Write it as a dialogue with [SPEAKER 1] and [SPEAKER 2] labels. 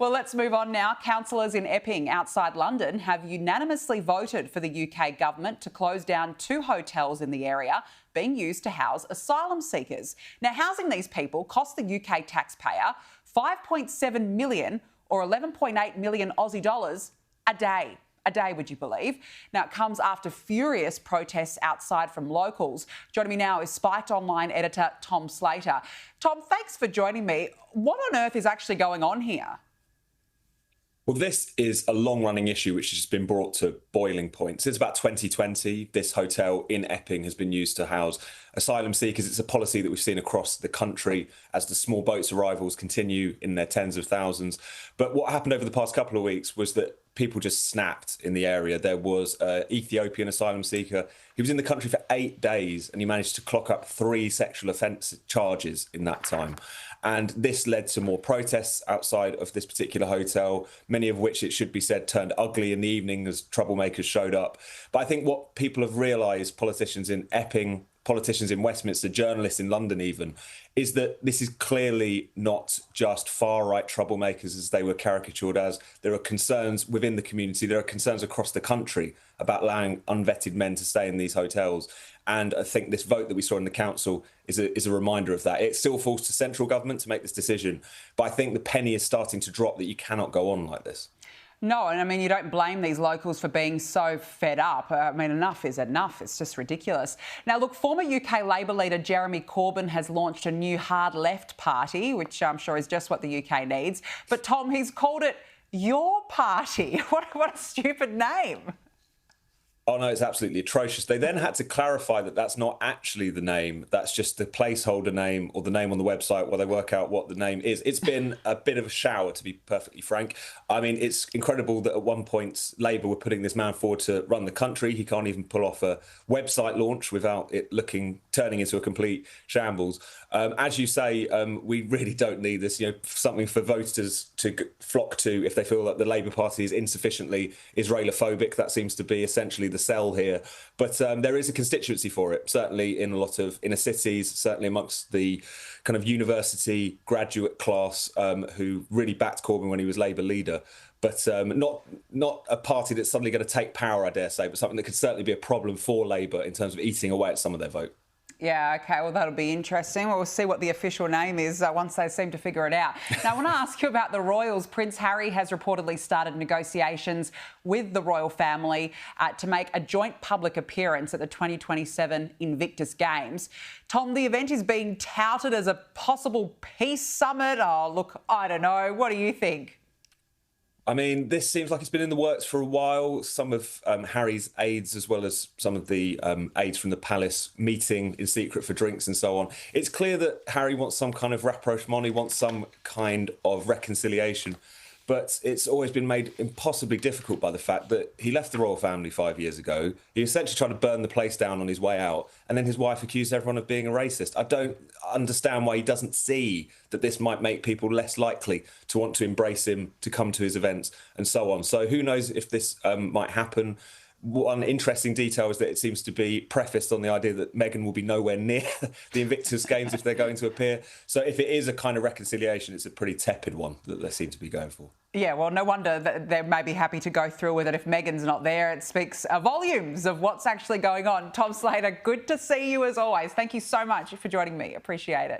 [SPEAKER 1] Well, let's move on now. Councillors in Epping, outside London, have unanimously voted for the UK government to close down 2 hotels in the area being used to house asylum seekers. Now, housing these people cost the UK taxpayer $5.7 million or 11.8 million Aussie dollars a day. A day, would you believe? Now, it comes after furious protests outside from locals. Joining me now is Spiked Online editor Tom Slater. Tom, thanks for joining me. What on earth is actually going on here?
[SPEAKER 2] Well, this is a long-running issue which has been brought to boiling point. Since about 2020, this hotel in Epping has been used to house asylum seekers. It's a policy that we've seen across the country as the small boats arrivals continue in their tens of thousands. But what happened over the past couple of weeks was that people just snapped in the area. There was an Ethiopian asylum seeker. He was in the country for 8 days and he managed to clock up 3 sexual offence charges in that time. And this led to more protests outside of this particular hotel, many of which, it should be said, turned ugly in the evening as troublemakers showed up. But I think what people have realised, politicians in Epping, politicians in Westminster, journalists in London even, is that this is clearly not just far-right troublemakers as they were caricatured as. There are concerns within the community, there are concerns across the country about allowing unvetted men to stay in these hotels. And I think this vote that we saw in the council is a reminder of that. It still falls to central government to make this decision, but I think the penny is starting to drop that you cannot go on like this.
[SPEAKER 1] No, and I mean, you don't blame these locals for being so fed up. I mean, enough is enough. It's just ridiculous. Now, look, former UK Labor leader Jeremy Corbyn has launched a new hard left party, which I'm sure is just what the UK needs. But, Tom, he's called it Your Party. What a stupid name.
[SPEAKER 2] Oh, no, it's absolutely atrocious. They then had to clarify that that's not actually the name. That's just the placeholder name or the name on the website while they work out what the name is. It's been a bit of a shower, to be perfectly frank. I mean, it's incredible that at one point Labour were putting this man forward to run the country. He can't even pull off a website launch without it turning into a complete shambles. As you say, we really don't need this. You know, something for voters to flock to if they feel that the Labour Party is insufficiently Israelophobic. That seems to be essentially the sell here. But there is a constituency for it, certainly in a lot of inner cities, certainly amongst the kind of university graduate class who really backed Corbyn when he was Labour leader. But not a party that's suddenly going to take power, I dare say, but something that could certainly be a problem for Labour in terms of eating away at some of their vote.
[SPEAKER 1] Yeah, OK, well, that'll be interesting. We'll see what the official name is once they seem to figure it out. Now, I want to ask you about the royals. Prince Harry has reportedly started negotiations with the royal family to make a joint public appearance at the 2027 Invictus Games. Tom, the event is being touted as a possible peace summit. Oh, look, I don't know. What do you think?
[SPEAKER 2] I mean, this seems like it's been in the works for a while. Some of Harry's aides, as well as some of the aides from the palace, meeting in secret for drinks and so on. It's clear that Harry wants some kind of rapprochement, he wants some kind of reconciliation. But it's always been made impossibly difficult by the fact that he left the royal family 5 years ago. He essentially tried to burn the place down on his way out. And then his wife accused everyone of being a racist. I don't understand why he doesn't see that this might make people less likely to want to embrace him, to come to his events and so on. So who knows if this might happen. One interesting detail is that it seems to be prefaced on the idea that Meghan will be nowhere near the Invictus Games if they're going to appear. So if it is a kind of reconciliation, it's a pretty tepid one that they seem to be going for.
[SPEAKER 1] Yeah, well, no wonder that they may be happy to go through with it if Meghan's not there. It speaks volumes of what's actually going on. Tom Slater, good to see you as always. Thank you so much for joining me. Appreciate it.